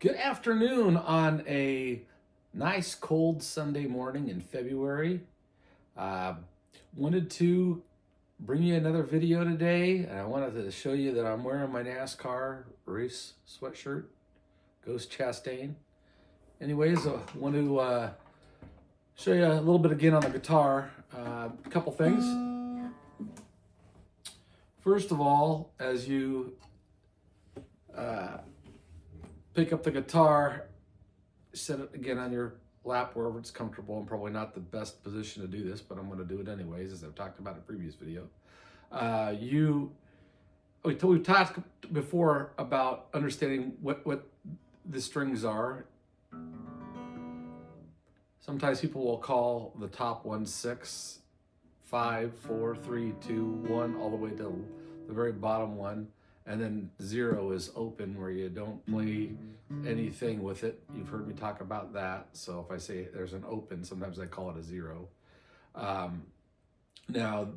Good afternoon on a nice cold Sunday morning in February. Uh, Wanted to bring you another video today, and I wanted to show you that I'm wearing my NASCAR race sweatshirt, Ghost Chastain. Anyways, I want to show you a little bit again on the guitar. A couple things. First of all, as you pick up the guitar, set it again on your lap wherever it's comfortable. I'm probably not the best position to do this, but I'm going to do it anyways, as I've talked about in a previous video. We talked before about understanding what the strings are. Sometimes people will call the top one 6, 5, 4, 3, 2, 1, all the way to the very bottom one. And then 0 is open, where you don't play anything with it. You've heard me talk about that. So if I say there's an open, sometimes I call it a 0. Now,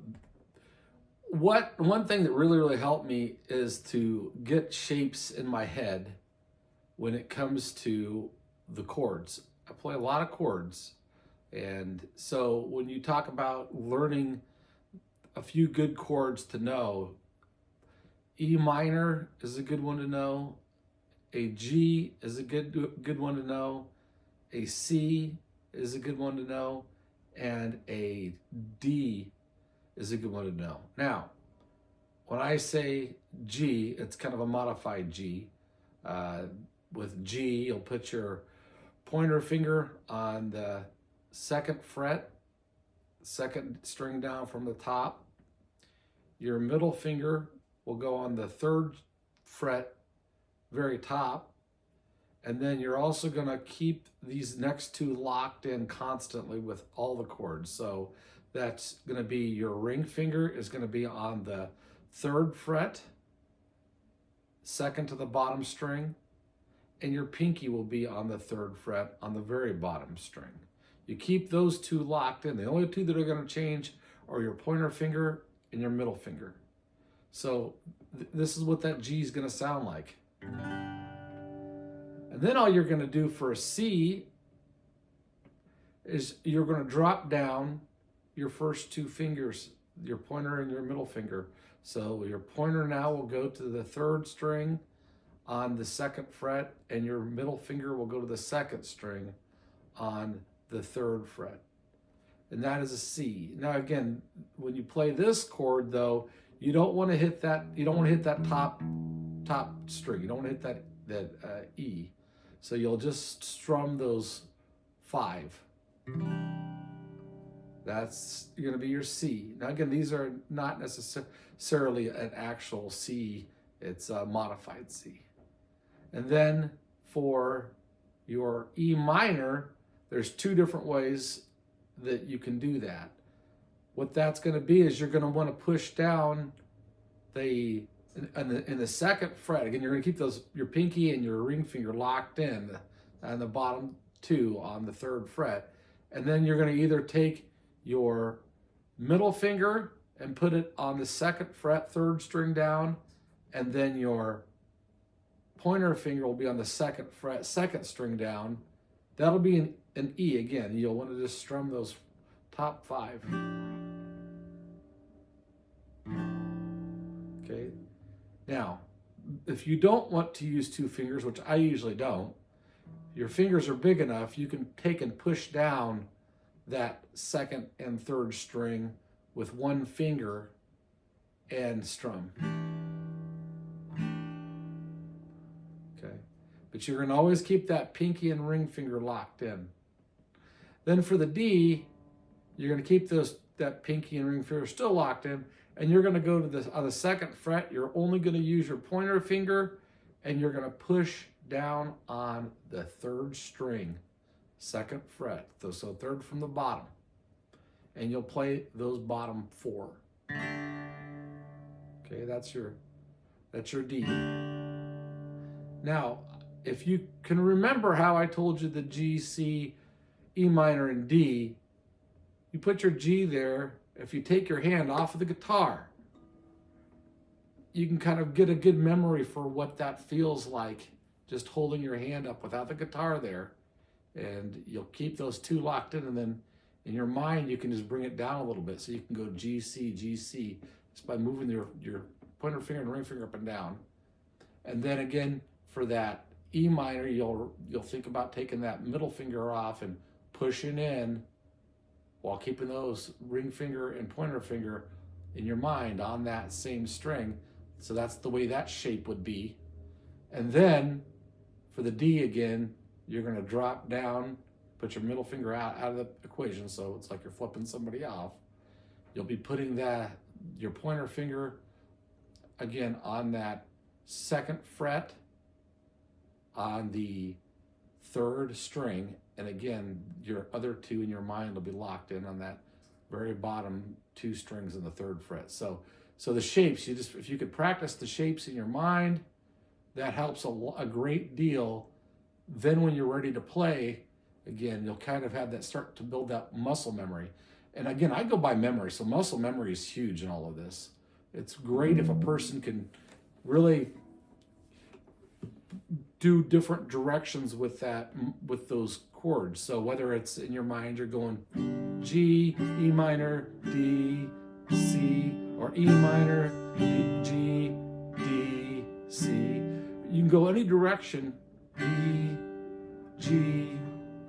one thing that really helped me is to get shapes in my head when it comes to the chords. I play a lot of chords. And so when you talk about learning a few good chords to know, E minor is a good one to know. A G is a good one to know. A C is a good one to know. And a D is a good one to know. Now, when I say G, it's kind of a modified G. With G, you'll put your pointer finger on the 2nd fret, 2nd string down from the top. Your middle finger will go on the 3rd fret, very top. And then you're also going to keep these next two locked in constantly with all the chords. So that's going to be your ring finger is going to be on the 3rd fret, 2nd to the bottom string, and your pinky will be on the 3rd fret on the very bottom string. You keep those two locked in. The only two that are going to change are your pointer finger and your middle finger. So this is what that G is going to sound like. And then all you're going to do for a C is you're going to drop down your first two fingers, your pointer and your middle finger. So your pointer now will go to the 3rd string on the 2nd fret, and your middle finger will go to the 2nd string on the 3rd fret. And that is a C. Now again, when you play this chord though, you don't want to hit that. You don't want to hit that top string. You don't want to hit that E. So you'll just strum those 5. That's going to be your C. Now again, these are not necessarily an actual C. It's a modified C. And then for your E minor, there's 2 different ways that you can do that. What that's going to be is you're going to want to push down in the 2nd fret. Again, you're going to keep your pinky and your ring finger locked in on the bottom 2 on the 3rd fret. And then you're going to either take your middle finger and put it on the 2nd fret, 3rd string down, and then your pointer finger will be on the 2nd fret, 2nd string down. That'll be an E again. You'll want to just strum those top 5. Okay. Now, if you don't want to use 2 fingers, which I usually don't, your fingers are big enough, you can take and push down that 2nd and 3rd string with 1 finger and strum. Okay. But you're going to always keep that pinky and ring finger locked in. Then for the D, you're going to keep that pinky and ring finger still locked in, and you're going to go to on the 2nd fret. You're only going to use your pointer finger, and you're going to push down on the 3rd string, 2nd fret. So 3rd from the bottom, and you'll play those bottom 4. Okay, that's your D. Now, if you can remember how I told you the G, C, E minor, and D, you put your G there. If you take your hand off of the guitar, you can kind of get a good memory for what that feels like just holding your hand up without the guitar there. And you'll keep those two locked in, and then in your mind, you can just bring it down a little bit. So you can go G, C, G, C, just by moving your pointer finger and ring finger up and down. And then again, for that E minor, you'll think about taking that middle finger off and pushing in while keeping those ring finger and pointer finger in your mind on that same string. So that's the way that shape would be. And then for the D again, you're going to drop down, put your middle finger out of the equation, so it's like you're flipping somebody off. You'll be putting your pointer finger again on that second fret on the third string, and again your other two in your mind will be locked in on that very bottom two strings in the third fret. So the shapes, if you could practice the shapes in your mind, that helps a great deal. Then when you're ready to play, again, you'll kind of have that, start to build that muscle memory. And again, I go by memory, so muscle memory is huge in all of this. It's great if a person can really do different directions with those chords. So whether it's in your mind, you're going G, E minor, D, C, or E minor, D, G, D, C. You can go any direction, E, G,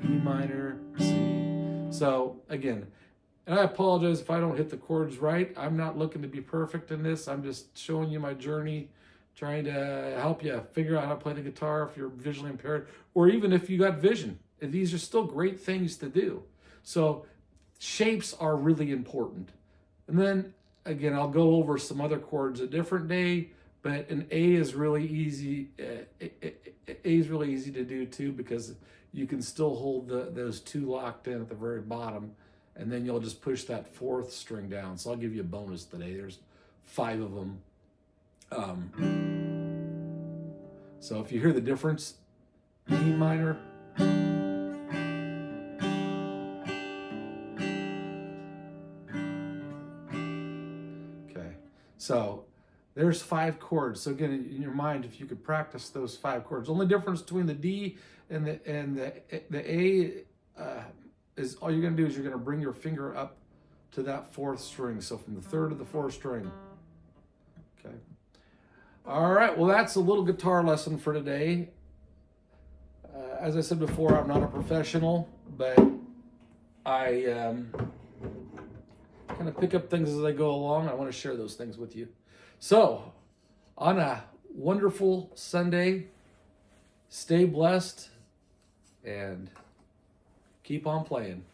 E minor, C. So again, and I apologize if I don't hit the chords right. I'm not looking to be perfect in this. I'm just showing you my journey, trying to help you figure out how to play the guitar if you're visually impaired, or even if you got vision. These are still great things to do. So shapes are really important. And then again, I'll go over some other chords a different day, but an A is really easy. A is really easy to do too, because you can still hold those two locked in at the very bottom, and then you'll just push that fourth string down. So I'll give you a bonus today. There's 5 of them. So if you hear the difference, E minor, okay. So there's 5 chords. So again, in your mind, if you could practice those 5 chords, the only difference between the D and the A is all you're going to do is you're going to bring your finger up to that 4th string. So from the 3rd to the 4th string. Okay. All right. Well, that's a little guitar lesson for today. As I said before, I'm not a professional, but I kind of pick up things as I go along. I want to share those things with you. So, on a wonderful Sunday, stay blessed and keep on playing.